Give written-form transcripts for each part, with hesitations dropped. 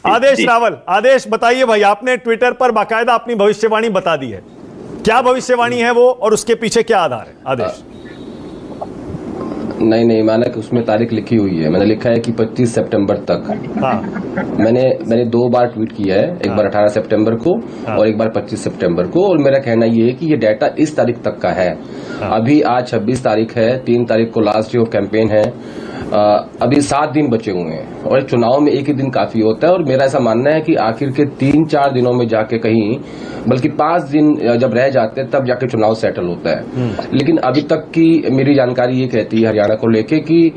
आदेश रावल, आदेश बताइए भाई, आपने ट्विटर पर बाकायदा अपनी भविष्यवाणी बता दी है, क्या भविष्यवाणी है वो और उसके पीछे क्या आधार है? आदेश। नहीं, मैंने उसमें तारीख लिखी हुई है, मैंने लिखा है कि 25 सितंबर तक। हाँ। मैंने 2 बार ट्वीट किया है, एक बार 18 सितंबर को और एक बार 25 सितंबर को, और मेरा कहना ये है कि ये डाटा इस तारीख तक का है। अभी आज 26 तारीख है, 3 तारीख को लास्ट डे ऑफ कैंपेन है, अभी 7 दिन बचे हुए हैं और चुनाव में एक ही दिन काफी होता है। और मेरा ऐसा मानना है कि आखिर के 3-4 दिनों में जाके कहीं, बल्कि 5 दिन जब रह जाते हैं तब जाके चुनाव सेटल होता है। लेकिन अभी तक की मेरी जानकारी ये कहती है हरियाणा को लेके कि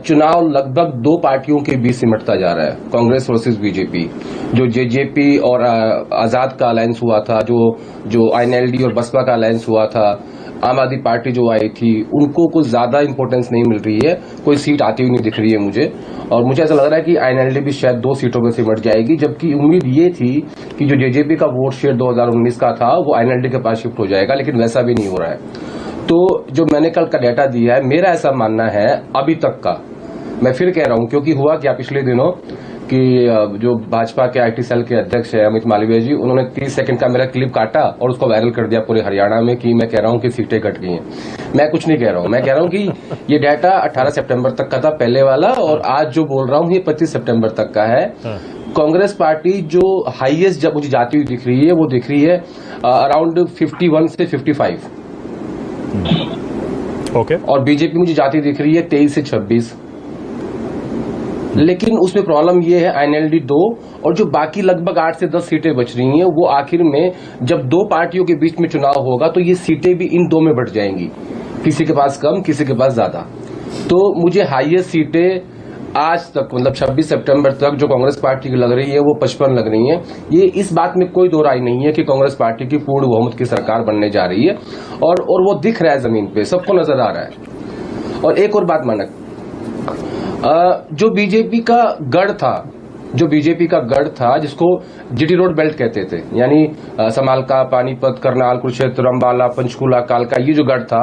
चुनाव लगभग 2 पार्टियों के बीच सिमटता जा रहा है, कांग्रेस वर्सेस बीजेपी। जो जेजेपी और आजाद का अलायंस हुआ था, जो आईएनएलडी और बसपा का अलायंस हुआ था, आम आदमी पार्टी जो आई थी, उनको कुछ ज्यादा इंपॉर्टेंस नहीं मिल रही है, कोई सीट आती हुई नहीं दिख रही है मुझे। और मुझे ऐसा लग रहा है कि आईएनएलडी भी शायद 2 सीटों में सिमट जाएगी, जबकि उम्मीद ये थी कि जो जेजेपी का वोट शेयर 2019 का था वो आईएनएलडी के पास शिफ्ट हो जाएगा, लेकिन वैसा भी नहीं हो रहा है। तो जो मैंने कल का डाटा दिया है, मेरा ऐसा मानना है अभी तक का, मैं फिर कह रहा हूं, क्योंकि हुआ क्या पिछले दिनों कि जो भाजपा के आईटी सेल के अध्यक्ष है अमित मालवीय जी, उन्होंने 30 सेकंड का मेरा क्लिप काटा और उसको वायरल कर दिया पूरे हरियाणा में कि मैं कह रहा हूं कि सीटें घट गई हैं। मैं कुछ नहीं कह रहा हूं, मैं कह रहा हूं कि ये डाटा 18 सितंबर तक का था पहले वाला, और आज जो बोल रहा हूं ये 25 सितंबर तक का है। कांग्रेस पार्टी जो हाईएस्ट जब मुझे जाती हुई दिख रही है वो दिख रही है अराउंड 51 से 55। ओके। और बीजेपी मुझे जाती दिख रही है 23 से 26। लेकिन उसमें प्रॉब्लम ये है आईएनएलडी 2 और जो बाकी लगभग 8 से 10 सीटें बच रही हैं, वो आखिर में जब 2 पार्टियों के बीच में चुनाव होगा तो ये सीटें भी इन 2 में बढ़ जाएंगी, किसी के पास कम, किसी के पास ज्यादा। तो मुझे हाईएस्ट सीटें आज तक, मतलब 26 सितंबर तक जो कांग्रेस पार्टी की लग रही है वो 55 लग रही है। ये इस बात में कोई दो राय नहीं है कि कांग्रेस पार्टी की पूर्ण बहुमत की सरकार बनने जा रही है, और वो दिख रहा है, जमीन पे सबको नजर आ रहा है। और एक और बात मानक, जो बीजेपी का गढ़ था जिसको जीटी रोड बेल्ट कहते थे, यानी समालका, पानीपत, करनाल, कुरुक्षेत्र, अंबाला, पंचकूला, कालका, ये जो गढ़ था,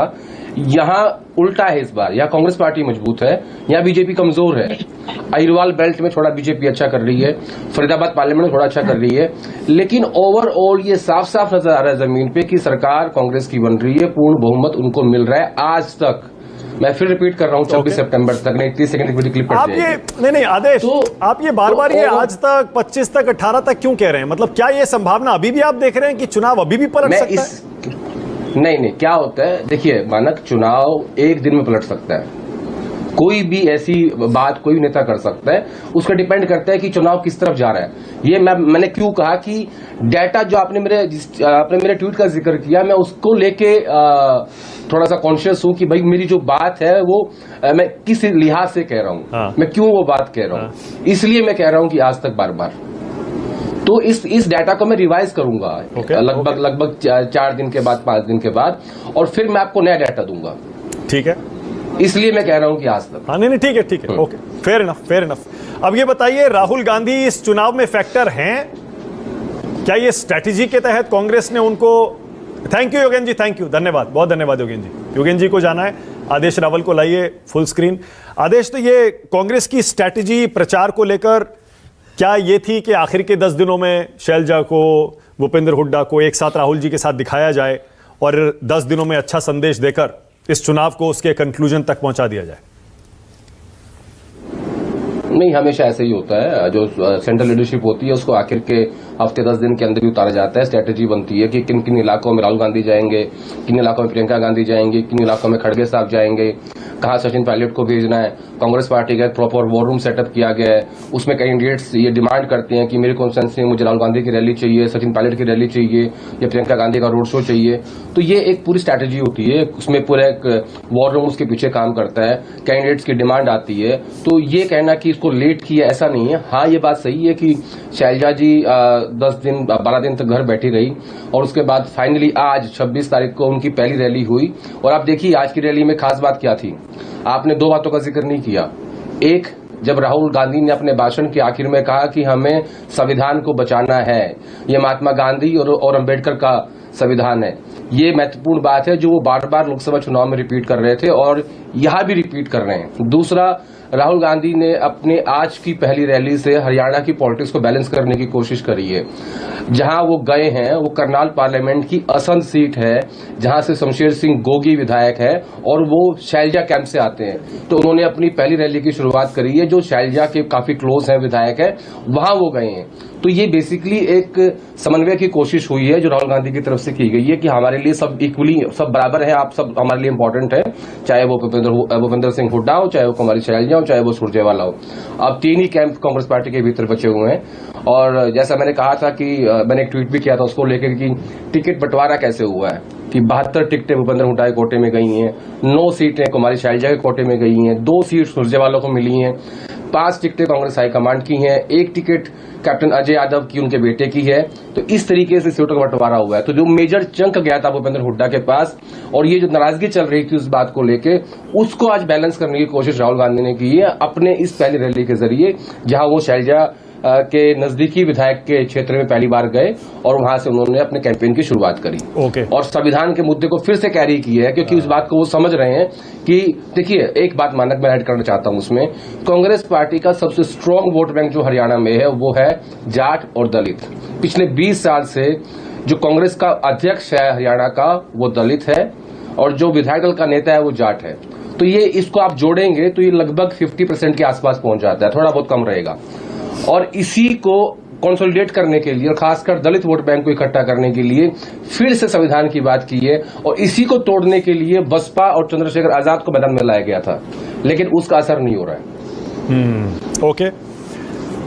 यहाँ उल्टा है इस बार। यहाँ कांग्रेस पार्टी मजबूत है, यहाँ बीजेपी कमजोर है। अहिरवाल बेल्ट में थोड़ा बीजेपी अच्छा कर रही है, फरीदाबाद पार्लियामेंट में थोड़ा अच्छा कर रही है, लेकिन ओवरऑल ये साफ साफ नजर आ रहा है जमीन पे कि सरकार कांग्रेस की बन रही है, पूर्ण बहुमत उनको मिल रहा है आज तक। मैं फिर रिपीट कर रहा हूं, 26 सितंबर तक नहीं, 30 सेकंड की क्लिप आप ये नहीं आदेश, तो आप ये बार बार ये आज तक, 25 तक, 18 तक क्यों कह रहे हैं? मतलब क्या ये संभावना अभी भी आप देख रहे हैं कि चुनाव अभी भी पलट सकता है? नहीं, क्या होता है, देखिए मानक, चुनाव एक दिन में पलट सकता है, कोई भी ऐसी बात कोई नेता कर सकता है, उसका डिपेंड करता है कि चुनाव किस तरफ जा रहा है। ये मैंने क्यों कहा कि डाटा जो आपने मेरे ट्वीट का जिक्र किया, मैं उसको लेके थोड़ा सा कॉन्शियस हूं कि भाई मेरी जो बात है वो मैं किस लिहाज से कह रहा हूं, मैं क्यों वो बात कह रहा हूं, इसलिए मैं कह रहा हूं कि आज तक बार बार। तो इस डाटा को मैं रिवाइज करूंगा लगभग 4 दिन के बाद, 5 दिन के बाद, और फिर मैं आपको नया डाटा दूंगा। ठीक है, इसलिए मैं कह रहा हूं कि आज तक। हाँ, नहीं, ठीक है, ओके, फेयर इनफ। अब ये बताइए, राहुल गांधी इस चुनाव में फैक्टर हैं क्या? ये स्ट्रैटेजी के तहत कांग्रेस ने उनको, thank you Yogen ji, thank you, धन्यवाद, बहुत धन्यवाद योगेन जी। योगेन जी को जाना है, आदेश रावल को लाइए फुल स्क्रीन। आदेश, तो ये कांग्रेस की स्ट्रैटेजी प्रचार को लेकर क्या ये थी कि आखिर के 10 दिनों में शैलजा को, भूपेंद्र हुड्डा को एक साथ राहुल जी के साथ दिखाया जाए और 10 दिनों में अच्छा संदेश देकर इस चुनाव को उसके कंक्लूजन तक पहुंचा दिया जाए? नहीं, हमेशा ऐसे ही होता है, जो सेंट्रल लीडरशिप होती है उसको आखिर के हफ्ते 10 दिन के अंदर ही उतारा जाता है। स्ट्रेटेजी बनती है कि किन किन इलाकों में राहुल गांधी जाएंगे, किन इलाकों में प्रियंका गांधी जाएंगे, किन इलाकों में खड़गे साहब जाएंगे, कहाँ सचिन पायलट को भेजना है। कांग्रेस पार्टी का एक प्रॉपर वॉर रूम सेटअप किया गया है, उसमें कैंडिडेट्स ये डिमांड करते हैं कि मेरे कॉन्स्टिट्यूएंसी में मुझे राहुल गांधी की रैली चाहिए, सचिन पायलट की रैली चाहिए, या प्रियंका गांधी का रोड शो चाहिए। तो ये एक पूरी स्ट्रैटेजी होती है, उसमें पूरा एक वॉर रूम उसके पीछे काम करता है, कैंडिडेट्स की डिमांड आती है। तो ये कहना कि इसको लेट किया, ऐसा नहीं है। हाँ, ये बात सही है कि शैलजा जी 12 दिन तक घर बैठी रही, और उसके बाद फाइनली आज 26 तारीख को उनकी पहली रैली हुई। और आप देखिए आज की रैली में खास बात क्या थी, आपने 2 बातों का जिक्र नहीं किया। एक, जब राहुल गांधी ने अपने भाषण के आखिर में कहा कि हमें संविधान को बचाना है, ये महात्मा गांधी और अंबेडकर का संविधान है। ये महत्वपूर्ण बात है जो वो बार बार लोकसभा चुनाव में रिपीट कर रहे थे और यहां भी रिपीट कर रहे हैं। दूसरा, राहुल गांधी ने अपने आज की पहली रैली से हरियाणा की पॉलिटिक्स को बैलेंस करने की कोशिश करी है। जहां वो गए हैं वो करनाल पार्लियामेंट की असंध सीट है, जहां से शमशेर सिंह गोगी विधायक है और वो शैलजा कैंप से आते हैं। तो उन्होंने अपनी पहली रैली की शुरुआत करी है, जो शैलजा के काफी क्लोज है विधायक है, वहां वो गए हैं। तो ये बेसिकली एक समन्वय की कोशिश हुई है जो राहुल गांधी की तरफ से की गई है कि हमारे लिए सब इक्वली, सब बराबर है, आप सब हमारे लिए इंपॉर्टेंट है, चाहे वो भूपेंद्र सिंह हुड्डा हो, चाहे वो कुमारी शैलजा हो, चाहे वो सुरजेवाला हो। अब 3 ही कैंप कांग्रेस पार्टी के भीतर बचे हुए हैं। और जैसा मैंने कहा था कि मैंने एक ट्वीट भी किया था उसको लेकर कि टिकट बंटवारा कैसे हुआ है कि 72 टिकटें भूपेंद्र हुड्डा के कोटे में गई हैं, 9 सीटें कुमारी शैलजा के कोटे में गई हैं, 2 सीट सुरजेवाला को मिली हैं, 5 टिकटें कांग्रेस हाईकमांड की हैं, 1 टिकट कैप्टन अजय यादव की उनके बेटे की है। तो इस तरीके से सीटों का बंटवारा हुआ है। तो जो मेजर चंक गया था भूपेंद्र हुड्डा के पास और ये जो नाराजगी चल रही थी उस बात को लेके, उसको आज बैलेंस करने की कोशिश राहुल गांधी ने की है अपने इस पहली रैली के जरिए, जहां वो शैलजा के नजदीकी विधायक के क्षेत्र में पहली बार गए और वहां से उन्होंने अपने कैंपेन की शुरुआत करी। और संविधान के मुद्दे को फिर से कैरी किया है क्योंकि उस बात को वो समझ रहे हैं कि देखिए, एक बात मानक मैं ऐड करना चाहता हूं उसमें, कांग्रेस पार्टी का सबसे स्ट्रांग वोट बैंक जो हरियाणा में है वो है जाट और दलित। पिछले 20 साल से जो कांग्रेस का अध्यक्ष है हरियाणा का वो दलित है और जो विधायक दल का नेता है वो जाट है। तो ये इसको आप जोड़ेंगे तो ये लगभग 50% के आसपास पहुंच जाता है, थोड़ा बहुत कम रहेगा। और इसी को कंसोलिडेट करने के लिए और खासकर दलित वोट बैंक को इकट्ठा करने के लिए फिर से संविधान की बात की है और इसी को तोड़ने के लिए बसपा और चंद्रशेखर आजाद को मैदान में लाया गया था, लेकिन उसका असर नहीं हो रहा है। ओके,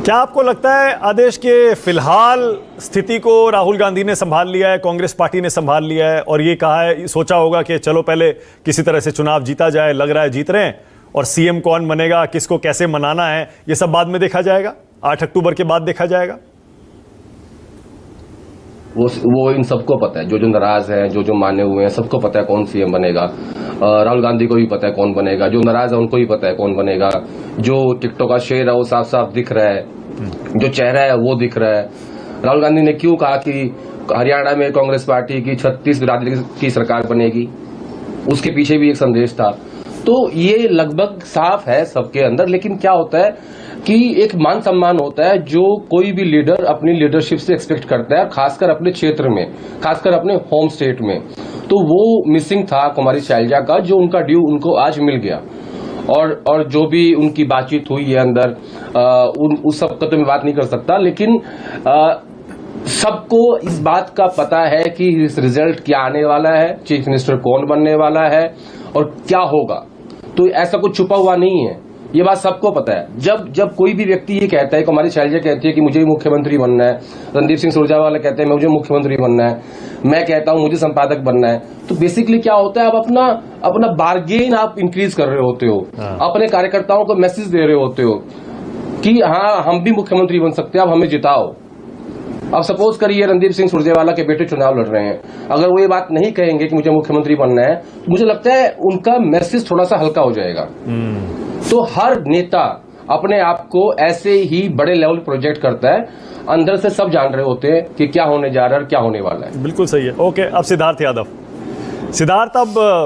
क्या आपको लगता है आदेश के फिलहाल स्थिति को राहुल गांधी ने संभाल लिया है, कांग्रेस पार्टी ने संभाल लिया है और ये कहा है, सोचा होगा कि चलो पहले किसी तरह से चुनाव जीता जाए, लग रहा है जीत रहे हैं और सीएम कौन बनेगा, किसको कैसे मनाना है, ये सब बाद में देखा जाएगा, 8 अक्टूबर के बाद देखा जाएगा? वो इन सबको पता है, जो नाराज है, जो माने हुए हैं, सबको पता है कौन सीएम बनेगा। राहुल गांधी को भी पता है कौन बनेगा, जो नाराज है उनको भी पता है कौन बनेगा। जो टिकटॉक का शेर है वो साफ साफ दिख रहा है, जो चेहरा है वो दिख रहा है। राहुल गांधी ने क्यों कहा कि हरियाणा में कांग्रेस पार्टी की 36 बिरादरी की सरकार बनेगी, उसके पीछे भी एक संदेश था। तो ये लगभग साफ है सबके अंदर। लेकिन क्या होता है कि एक मान सम्मान होता है जो कोई भी लीडर अपनी लीडरशिप से एक्सपेक्ट करता है, खासकर अपने क्षेत्र में, खासकर अपने होम स्टेट में। तो वो मिसिंग था कुमारी शैलजा का, जो उनका ड्यू उनको आज मिल गया। और जो भी उनकी बातचीत हुई है अंदर, उस सब का तो मैं बात नहीं कर सकता, लेकिन सबको इस बात का पता है कि इस रिजल्ट क्या आने वाला है, चीफ मिनिस्टर कौन बनने वाला है और क्या होगा। तो ऐसा कुछ छुपा हुआ नहीं है, ये बात सबको पता है। जब कोई भी व्यक्ति ये कहता है, कुमारी शैलजा कहती है कि मुझे मुख्यमंत्री बनना है, रणदीप सिंह सुरजेवाला कहते हैं मुझे मुख्यमंत्री बनना है, मैं कहता हूं मुझे संपादक बनना है, तो बेसिकली क्या होता है, आप अपना बार्गेन आप इंक्रीज कर रहे होते हो, अपने कार्यकर्ताओं को मैसेज दे रहे होते हो कि हाँ हम भी मुख्यमंत्री बन सकते हैं, आप हमें जिताओ। अब सपोज करिए रणदीप सिंह सुरजेवाला के बेटे चुनाव लड़ रहे हैं, अगर वो ये बात नहीं कहेंगे कि मुझे मुख्यमंत्री बनना है, तो मुझे लगता है उनका मैसेज थोड़ा सा हल्का हो जाएगा। तो हर नेता अपने आप को ऐसे ही बड़े लेवल प्रोजेक्ट करता है, अंदर से सब जान रहे होते हैं कि क्या होने जा रहा है और क्या होने वाला है। बिल्कुल सही है। ओके, अब सिद्धार्थ यादव। सिद्धार्थ, अब